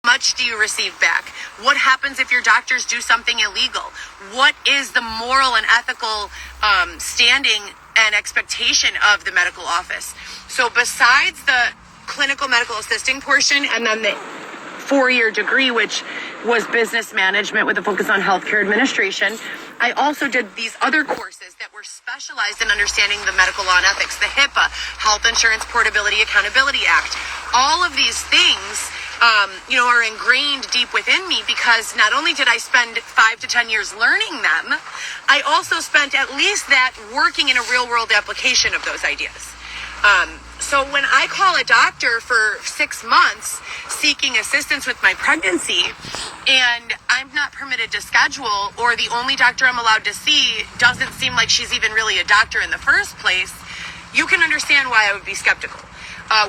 much do you receive back? What happens if your doctors do something illegal? What is the moral and ethical standing and expectation of the medical office? So besides the clinical medical assisting portion and then the 4-year degree, which was business management with a focus on healthcare administration, I also did these other courses that were specialized in understanding the medical law and ethics, the HIPAA, Health Insurance Portability Accountability Act. All of these things, are ingrained deep within me because not only did I spend 5 to 10 years learning them, I also spent at least that working in a real world application of those ideas. So when I call a doctor for 6 months seeking assistance with my pregnancy and I'm not permitted to schedule, or the only doctor I'm allowed to see doesn't seem like she's even really a doctor in the first place, you can understand why I would be skeptical.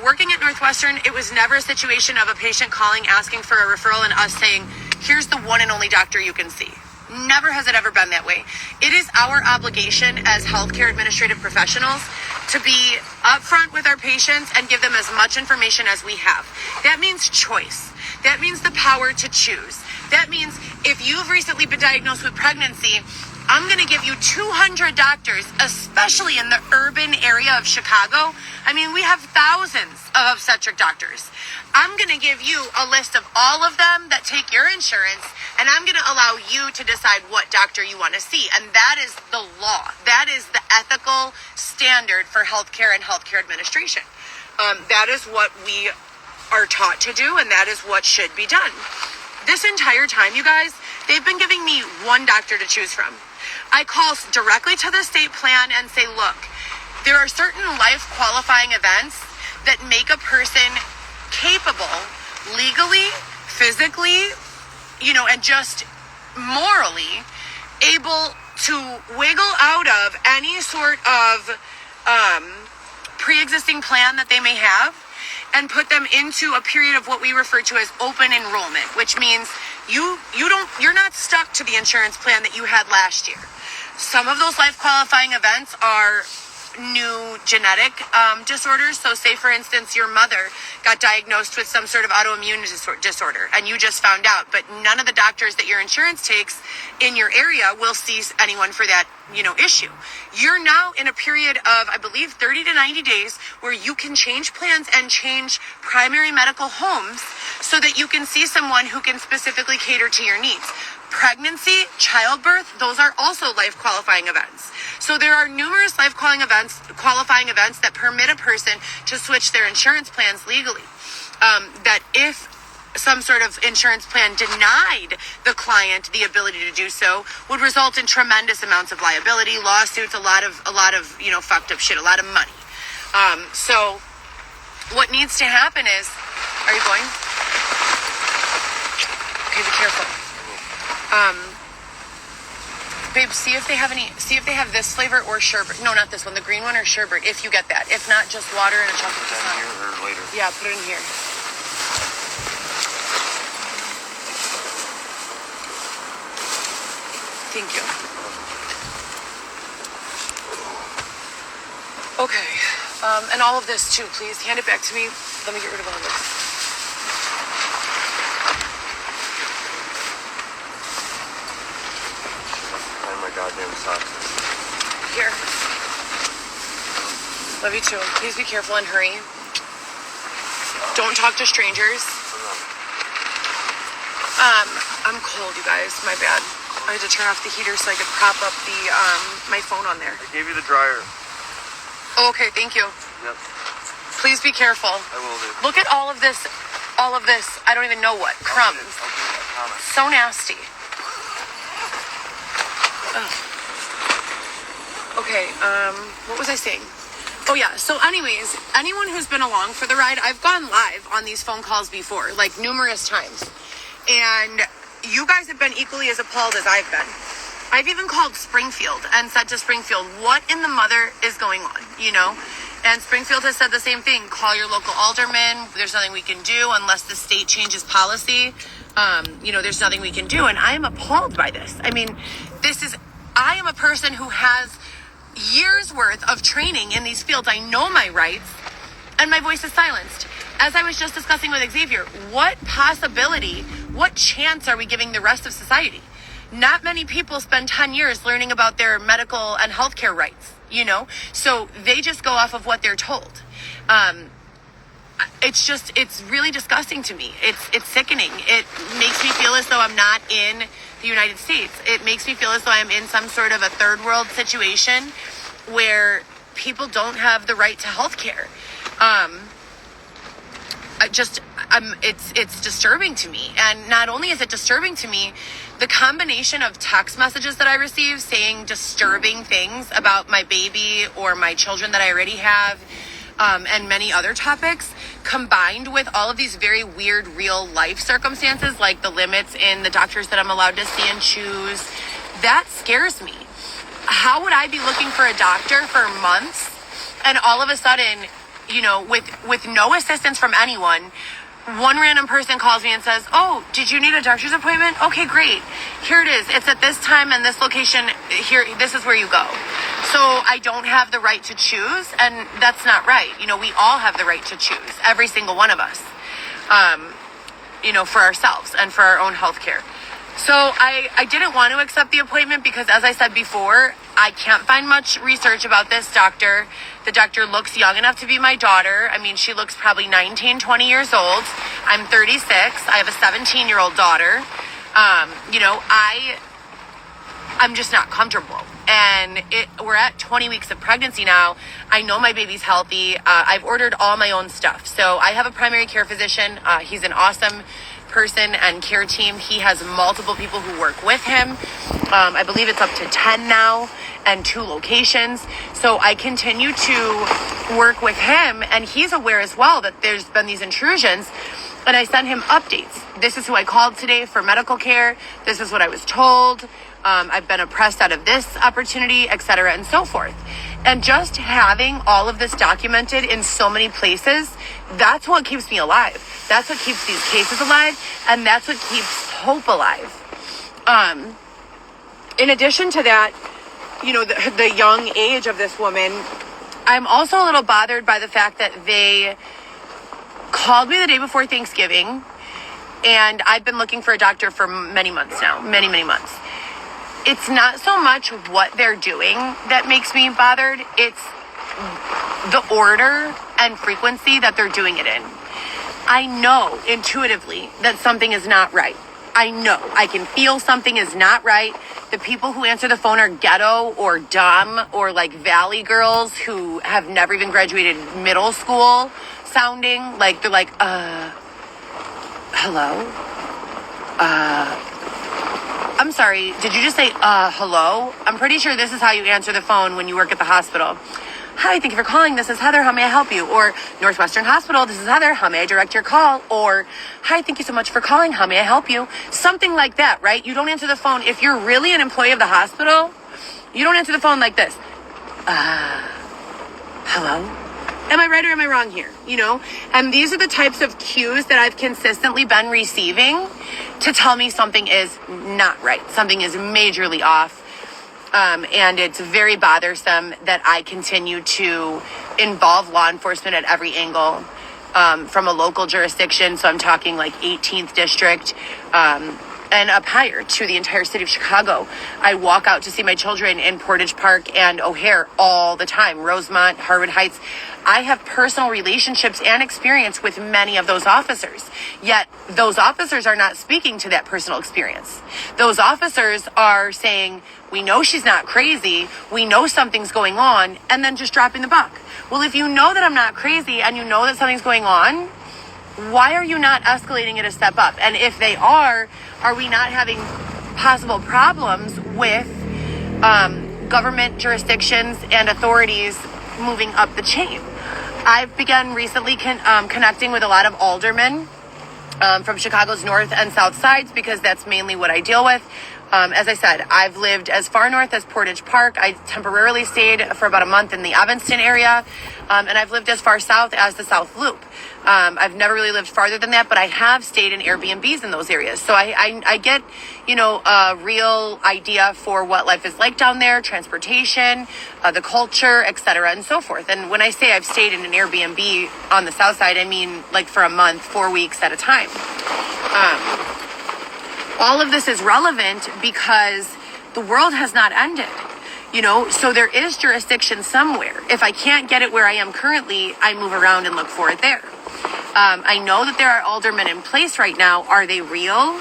Working at Northwestern, it was never a situation of a patient calling, asking for a referral and us saying, here's the one and only doctor you can see. Never has it ever been that way. It is our obligation as healthcare administrative professionals to be upfront with our patients and give them as much information as we have. That means choice. That means the power to choose. That means if you've recently been diagnosed with pregnancy, I'm going to give you 200 doctors, especially in the urban area of Chicago. I mean, we have thousands of obstetric doctors. I'm going to give you a list of all of them that take your insurance, and I'm going to allow you to decide what doctor you want to see. And that is the law. That is the ethical standard for healthcare and healthcare administration. That is what we are taught to do, and that is what should be done. This entire time, you guys, they've been giving me one doctor to choose from. I call directly to the state plan and say, look, there are certain life qualifying events that make a person capable legally, physically, and just morally able to wiggle out of any sort of pre-existing plan that they may have and put them into a period of what we refer to as open enrollment, which means you're not stuck to the insurance plan that you had last year. Some of those life qualifying events are new genetic disorders. So say, for instance, your mother got diagnosed with some sort of autoimmune disorder and you just found out, but none of the doctors that your insurance takes in your area will see anyone for that, issue. You're now in a period of, I believe, 30 to 90 days where you can change plans and change primary medical homes so that you can see someone who can specifically cater to your needs. Pregnancy, childbirth, those are also life qualifying events. So there are numerous life qualifying events that permit a person to switch their insurance plans legally. That if some sort of insurance plan denied the client the ability to do so, would result in tremendous amounts of liability, lawsuits, a lot of fucked up shit, a lot of money. So what needs to happen is, are you going? Okay, be careful. Babe, see if they have this flavor or sherbet. No, not this one, the green one or sherbet, if you get that. If not, just water and a chocolate croissant. Here or later? Yeah, put it in here. Thank you. Okay, and all of this too, please. Hand it back to me. Let me get rid of all of this. Goddamn socks. Here. Love you too. Please be careful and hurry. Don't talk to strangers. I'm cold, you guys. My bad. I had to turn off the heater so I could prop up the my phone on there. I gave you the dryer. Oh, okay, thank you. Yep. Please be careful. I will do. Look at all of this. I don't even know what. Crumbs. So nasty. Okay, what was I saying? Oh yeah, so anyways, anyone who's been along for the ride, I've gone live on these phone calls before, like numerous times. And you guys have been equally as appalled as I've been. I've even called Springfield and said to Springfield, what in the mother is going on, And Springfield has said the same thing. Call your local alderman. There's nothing we can do unless the state changes policy. There's nothing we can do. And I am appalled by this. I mean, I am a person who has years worth of training in these fields. I know my rights and my voice is silenced. as I was just discussing with Xavier, what possibility, what chance are we giving the rest of society? Not many people spend 10 years learning about their medical and healthcare rights, so they just go off of what they're told. It's really disgusting to me. It's sickening. It makes me feel as though I'm not in the United States. It makes me feel as though I'm in some sort of a third world situation where people don't have the right to health care. It's disturbing to me. And not only is it disturbing to me, the combination of text messages that I receive saying disturbing things about my baby or my children that I already have, and many other topics, combined with all of these very weird real life circumstances, like the limits in the doctors that I'm allowed to see and choose, that scares me. How would I be looking for a doctor for months and all of a sudden, with no assistance from anyone, one random person calls me and says, "Oh, did you need a doctor's appointment? Okay, great. Here it is. It's at this time and this location. Here, this is where you go." So I don't have the right to choose, and that's not right. We all have the right to choose, every single one of us, for ourselves and for our own health care. So I didn't want to accept the appointment because, as I said before, I can't find much research about this doctor. The doctor looks young enough to be my daughter. I mean, she looks probably 19, 20 years old. I'm 36. I have a 17-year-old daughter. I'm just not comfortable. And we're at 20 weeks of pregnancy now. I know my baby's healthy. I've ordered all my own stuff. So I have a primary care physician. He's an awesome person and care team. He has multiple people who work with him. I believe it's up to 10 now and 2 locations. So I continue to work with him, and he's aware as well that there's been these intrusions, and I send him updates. This is who I called today for medical care. This is what I was told. I've been oppressed out of this opportunity, etc., and so forth. And just having all of this documented in so many places, that's what keeps me alive. That's what keeps these cases alive, and that's what keeps hope alive. In addition to that, the young age of this woman, I'm also a little bothered by the fact that they called me the day before Thanksgiving, and I've been looking for a doctor for many months now, many, many months. It's not so much what they're doing that makes me bothered. It's the order and frequency that they're doing it in. I know intuitively that something is not right. I know. I can feel something is not right. The people who answer the phone are ghetto or dumb or like valley girls who have never even graduated middle school sounding. Like they're like, hello? I'm sorry, did you just say, hello? I'm pretty sure this is how you answer the phone when you work at the hospital. Hi, thank you for calling. This is Heather. How may I help you? Or Northwestern Hospital. This is Heather. How may I direct your call? Or hi, thank you so much for calling. How may I help you? Something like that, right? You don't answer the phone. If you're really an employee of the hospital, you don't answer the phone like this. Hello? Am I right or am I wrong here? And these are the types of cues that I've consistently been receiving to tell me something is not right. Something is majorly off. And it's very bothersome that I continue to involve law enforcement at every angle, from a local jurisdiction. So I'm talking like 18th district, and up higher to the entire city of Chicago. I walk out to see my children in Portage Park and O'Hare all the time, Rosemont, Harwood Heights. I have personal relationships and experience with many of those officers, yet those officers are not speaking to that personal experience. Those officers are saying, we know she's not crazy, we know something's going on, and then just dropping the buck. Well, if you know that I'm not crazy and you know that something's going on, why are you not escalating it a step up? And if they are we not having possible problems with government jurisdictions and authorities moving up the chain? I've begun recently connecting with a lot of aldermen from Chicago's north and south sides, because that's mainly what I deal with. As I said, I've lived as far north as Portage Park. I temporarily stayed for about a month in the Evanston area, and I've lived as far south as the South Loop. I've never really lived farther than that, but I have stayed in Airbnbs in those areas. So I get, a real idea for what life is like down there, transportation, the culture, etc., and so forth. And when I say I've stayed in an Airbnb on the south side, I mean like for a month, 4 weeks at a time. All of this is relevant because the world has not ended. So there is jurisdiction somewhere. If I can't get it where I am currently, I move around and look for it there. I know that there are aldermen in place right now. Are they real?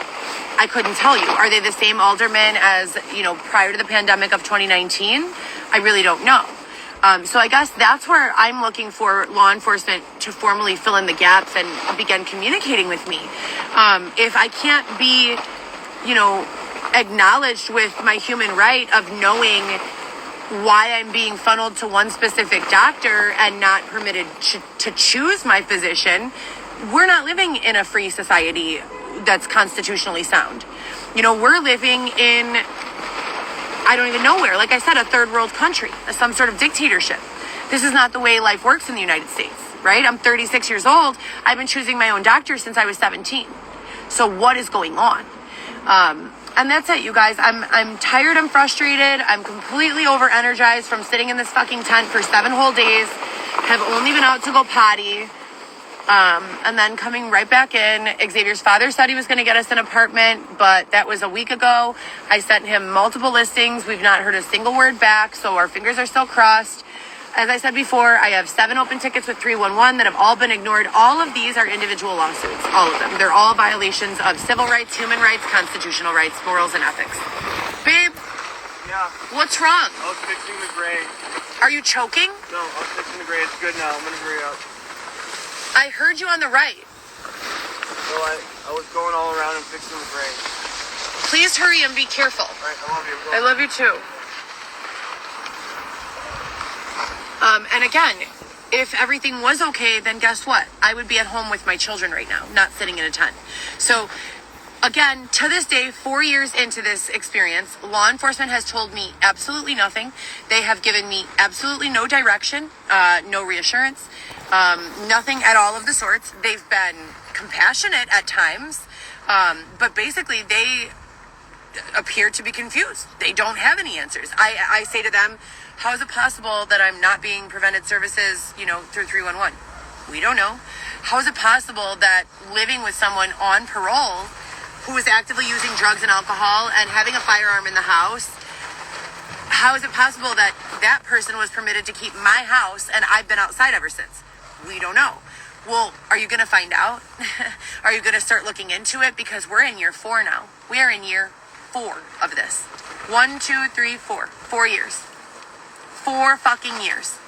I couldn't tell you. Are they the same aldermen as, prior to the pandemic of 2019? I really don't know. So I guess that's where I'm looking for law enforcement to formally fill in the gaps and begin communicating with me. If I can't be, acknowledged with my human right of knowing why I'm being funneled to one specific doctor and not permitted to choose my physician, we're not living in a free society that's constitutionally sound. We're living in, I don't even know where, like I said, a third world country, some sort of dictatorship. This is not the way life works in the United States, right? I'm 36 years old. I've been choosing my own doctor since I was 17. So what is going on? And that's it, you guys. I'm tired. I'm frustrated. I'm completely over energized from sitting in this fucking tent for 7 whole days. Have only been out to go potty. And then coming right back in. Xavier's father said he was going to get us an apartment, but that was a week ago. I sent him multiple listings. We've not heard a single word back, so our fingers are still crossed. As I said before, I have 7 open tickets with 311 that have all been ignored. All of these are individual lawsuits, all of them. They're all violations of civil rights, human rights, constitutional rights, morals, and ethics. Babe? Yeah. What's wrong? I was fixing the grade. Are you choking? No, I was fixing the grade. It's good now. I'm gonna hurry up. I heard you on the right. Well, I was going all around and fixing the grade. Please hurry and be careful. All right, I love you. I love you too. And again, if everything was okay, then guess what? I would be at home with my children right now, not sitting in a tent. So again, to this day, 4 years into this experience, law enforcement has told me absolutely nothing. They have given me absolutely no direction, no reassurance, nothing at all of the sorts. They've been compassionate at times, but basically they appear to be confused. They don't have any answers. I say to them, how is it possible that I'm not being prevented services, through 311? We don't know. How is it possible that living with someone on parole who is actively using drugs and alcohol and having a firearm in the house, how is it possible that that person was permitted to keep my house and I've been outside ever since? We don't know. Well, are you going to find out? Are you going to start looking into it? Because we're in year 4 now. We are in year 4 of this. 1, 2, 3, 4. 4 years. 4 fucking years.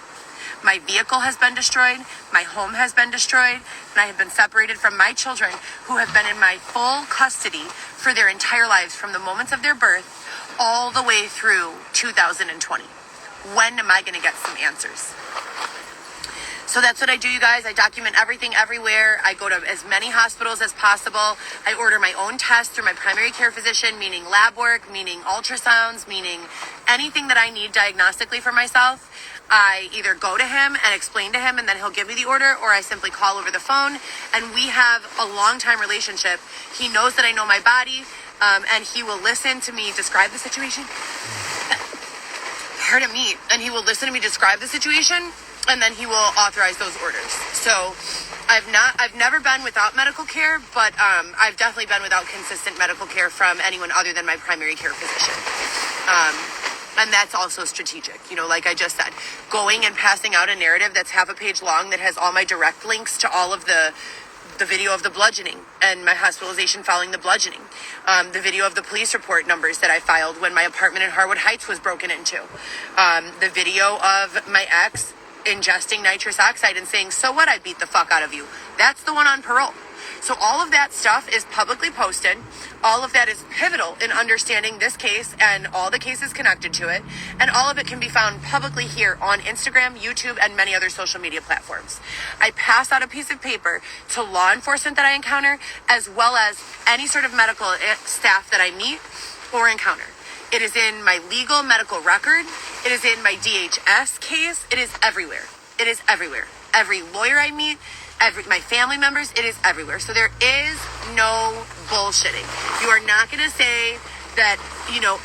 My vehicle has been destroyed. My home has been destroyed. And I have been separated from my children who have been in my full custody for their entire lives from the moments of their birth all the way through 2020. When am I going to get some answers? So that's what I do, you guys. I document everything everywhere. I go to as many hospitals as possible. I order my own tests through my primary care physician, meaning lab work, meaning ultrasounds, meaning anything that I need diagnostically for myself. I either go to him and explain to him and then he'll give me the order, or I simply call over the phone. And we have a long time relationship. He knows that I know my body, and he will listen to me describe the situation. Pardon me. And he will listen to me describe the situation, and then he will authorize those orders. So I've never been without medical care, but I've definitely been without consistent medical care from anyone other than my primary care physician. And that's also strategic. Like I just said, going and passing out a narrative that's half a page long that has all my direct links to all of the video of the bludgeoning and my hospitalization following the bludgeoning, the video of the police report numbers that I filed when my apartment in Harwood Heights was broken into, the video of my ex ingesting nitrous oxide and saying, so what, I beat the fuck out of you. That's the one on parole. So all of that stuff is publicly posted. All of that is pivotal in understanding this case and all the cases connected to it. And all of it can be found publicly here on Instagram, YouTube, and many other social media platforms. I pass out a piece of paper to law enforcement that I encounter, as well as any sort of medical staff that I meet. or encounter. It is in my legal medical record. It is in my DHS case. It is everywhere. It is everywhere. Every lawyer I meet, my family members, it is everywhere. So there is no bullshitting. You are not going to say that,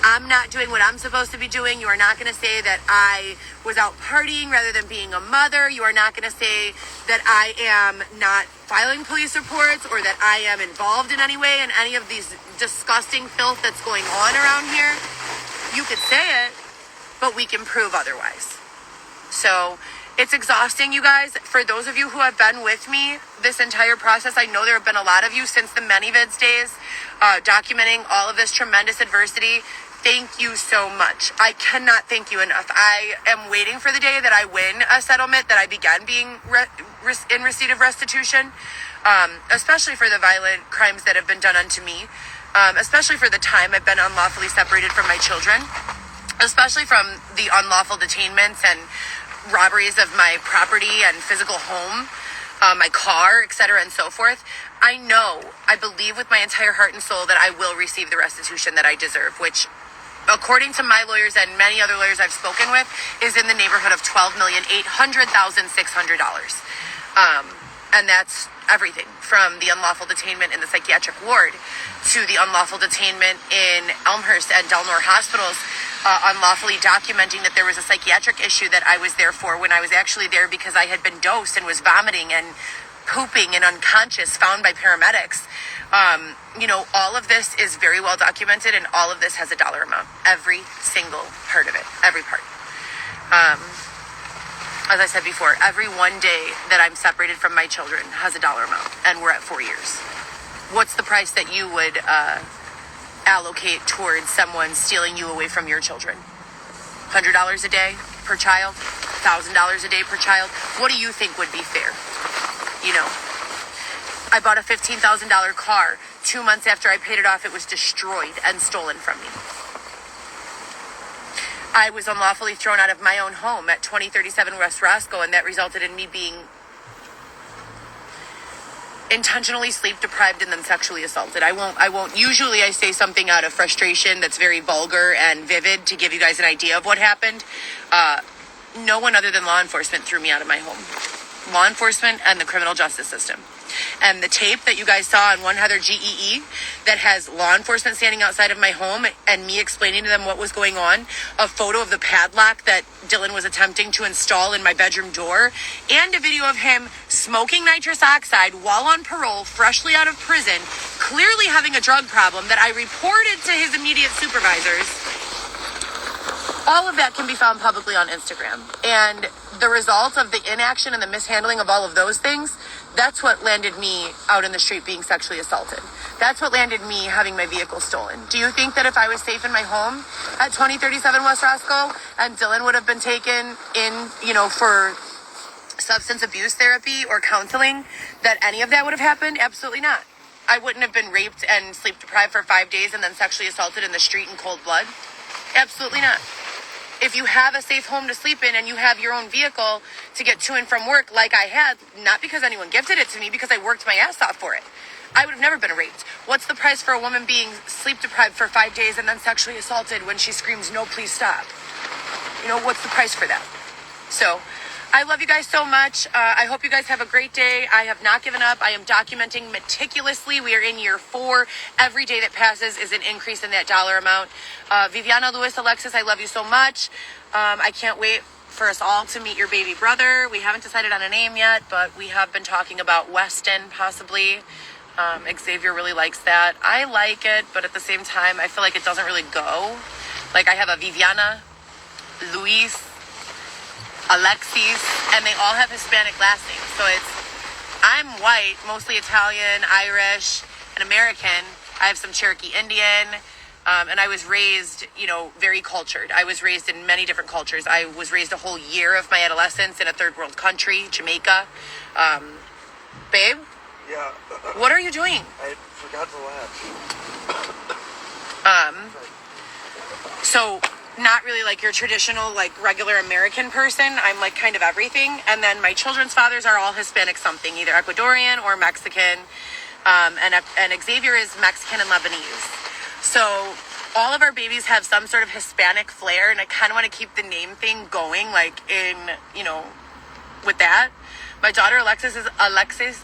I'm not doing what I'm supposed to be doing. You are not going to say that I was out partying rather than being a mother. You are not going to say that I am not filing police reports or that I am involved in any way in any of these disgusting filth that's going on around here. You could say it, but we can prove otherwise. So it's exhausting, you guys. For those of you who have been with me this entire process, I know there have been a lot of you since the ManyVids days, documenting all of this tremendous adversity. Thank you so much. I cannot thank you enough. I am waiting for the day that I win a settlement, that I began being in receipt of restitution, especially for the violent crimes that have been done unto me, especially for the time I've been unlawfully separated from my children, especially from the unlawful detainments and robberies of my property and physical home, my car, etc., and so forth. I believe with my entire heart and soul that I will receive the restitution that I deserve, which, according to my lawyers and many other lawyers I've spoken with, is in the neighborhood of $12,800,600. And that's everything from the unlawful detainment in the psychiatric ward to the unlawful detainment in Elmhurst and Delnor hospitals, unlawfully documenting that there was a psychiatric issue that I was there for when I was actually there because I had been dosed and was vomiting and pooping and unconscious, found by paramedics. All of this is very well documented, and all of this has a dollar amount. Every single part of it. Every part. As I said before, every one day that I'm separated from my children has a dollar amount, and we're at 4 years. What's the price that you would allocate towards someone stealing you away from your children? $100 a day per child? $1,000 a day per child? What do you think would be fair? I bought a $15,000 car. 2 months after I paid it off, it was destroyed and stolen from me. I was unlawfully thrown out of my own home at 2037 West Roscoe, and that resulted in me being intentionally sleep deprived and then sexually assaulted. I won't usually I say something out of frustration that's very vulgar and vivid to give you guys an idea of what happened. No one other than law enforcement threw me out of my home. Law enforcement and the criminal justice system. And the tape that you guys saw on One Heather GEE that has law enforcement standing outside of my home and me explaining to them what was going on, a photo of the padlock that Dylan was attempting to install in my bedroom door, and a video of him smoking nitrous oxide while on parole, freshly out of prison, clearly having a drug problem that I reported to his immediate supervisors. All of that can be found publicly on Instagram. And the result of the inaction and the mishandling of all of those things, that's what landed me out in the street being sexually assaulted. That's what landed me having my vehicle stolen. Do you think that if I was safe in my home at 2037 West Roscoe and Dylan would have been taken in, for substance abuse therapy or counseling, that any of that would have happened? Absolutely not. I wouldn't have been raped and sleep deprived for 5 days and then sexually assaulted in the street in cold blood. Absolutely not. If you have a safe home to sleep in and you have your own vehicle to get to and from work like I had, not because anyone gifted it to me, because I worked my ass off for it, I would have never been raped. What's the price for a woman being sleep deprived for 5 days and then sexually assaulted when she screams, "No, please stop"? What's the price for that? So I love you guys so much. I hope you guys have a great day. I have not given up. I am documenting meticulously. We are in year 4. Every day that passes is an increase in that dollar amount. Viviana, Lewis, Alexis, I love you so much. I can't wait for us all to meet your baby brother. We haven't decided on a name yet, but we have been talking about Weston, possibly. Xavier really likes that. I like it, but at the same time, I feel like it doesn't really go. Like, I have a Viviana, Luis, Alexis, and they all have Hispanic last names. So I'm white, mostly Italian, Irish, and American. I have some Cherokee Indian, and I was raised, very cultured. I was raised in many different cultures. I was raised a whole year of my adolescence in a third world country, Jamaica. Babe? Yeah. What are you doing? I forgot to laugh. So not really like your traditional, regular American person. I'm kind of everything. And then my children's fathers are all Hispanic something, either Ecuadorian or Mexican. And Xavier is Mexican and Lebanese. So all of our babies have some sort of Hispanic flair, and I kind of want to keep the name thing going, like in, with that. My daughter Alexis is Alexis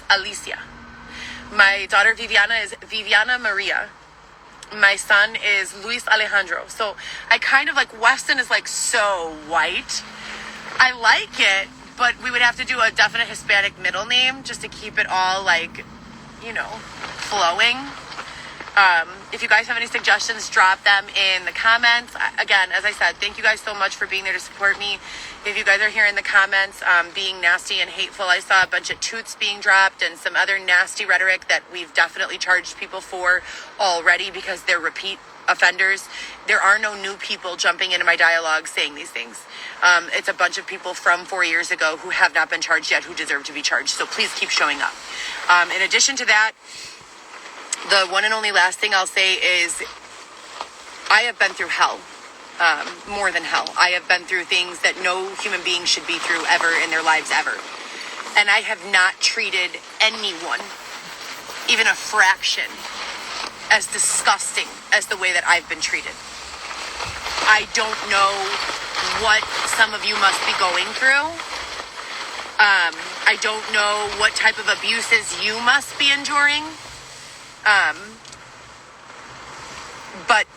Alicia. My daughter Viviana is Viviana Maria. My son is Luis Alejandro. So I kind of like, Weston is like so white. I like it, but we would have to do a definite Hispanic middle name just to keep it all like, flowing. If you guys have any suggestions, drop them in the comments. Again, as I said, thank you guys so much for being there to support me. If you guys are here in the comments being nasty and hateful, I saw a bunch of toots being dropped and some other nasty rhetoric that we've definitely charged people for already because they're repeat offenders. There are no new people jumping into my dialogue saying these things. It's a bunch of people from 4 years ago who have not been charged yet who deserve to be charged. So please keep showing up. In addition to that, the one and only last thing I'll say is I have been through hell, more than hell. I have been through things that no human being should be through ever in their lives ever. And I have not treated anyone, even a fraction, as disgusting as the way that I've been treated. I don't know what some of you must be going through. I don't know what type of abuses you must be enduring. But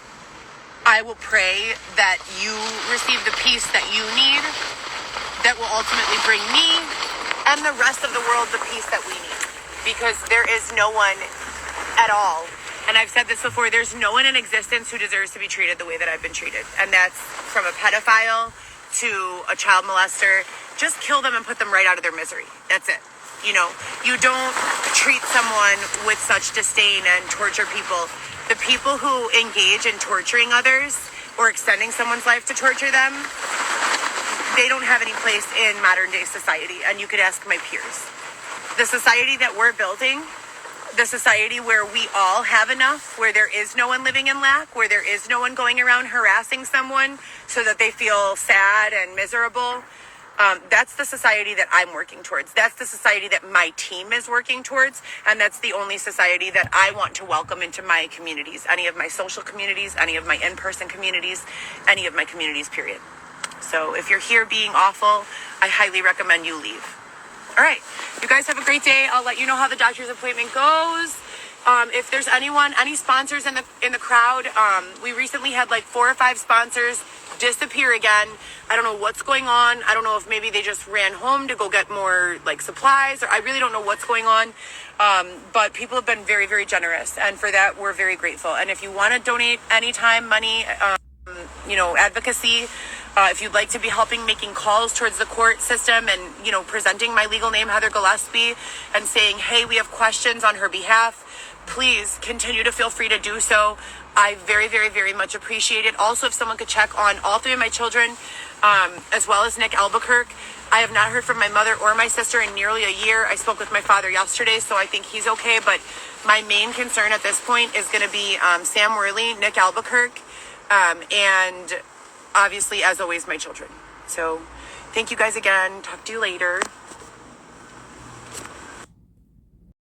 I will pray that you receive the peace that you need that will ultimately bring me and the rest of the world the peace that we need. Because there is no one at all, and I've said this before, there's no one in existence who deserves to be treated the way that I've been treated. And that's from a pedophile to a child molester. Just kill them and put them right out of their misery. That's it. You don't treat someone with such disdain and torture people. The people who engage in torturing others or extending someone's life to torture them, they don't have any place in modern day society. And you could ask my peers. The society that we're building, the society where we all have enough, where there is no one living in lack, where there is no one going around harassing someone so that they feel sad and miserable. That's the society that I'm working towards. That's the society that my team is working towards. And that's the only society that I want to welcome into my communities, any of my social communities, any of my in-person communities, any of my communities, period. So if you're here being awful, I highly recommend you leave. All right. You guys have a great day. I'll let you know how the doctor's appointment goes. If there's any sponsors in the crowd, we recently had like 4 or 5 sponsors disappear again. I don't know what's going on. I don't know if maybe they just ran home to go get more like supplies, or I really don't know what's going on. But people have been very, very generous, and for that we're very grateful. And if you want to donate any time, money, advocacy, if you'd like to be helping making calls towards the court system and, presenting my legal name, Heather Gillespie, and saying, hey, we have questions on her behalf, please continue to feel free to do so. I very, very, very much appreciate it. Also, if someone could check on all 3 of my children, as well as Nick Albuquerque. I have not heard from my mother or my sister in nearly a year. I spoke with my father yesterday, so I think he's okay. But my main concern at this point is going to be Sam Worley, Nick Albuquerque, and obviously, as always, my children. So thank you guys again. Talk to you later.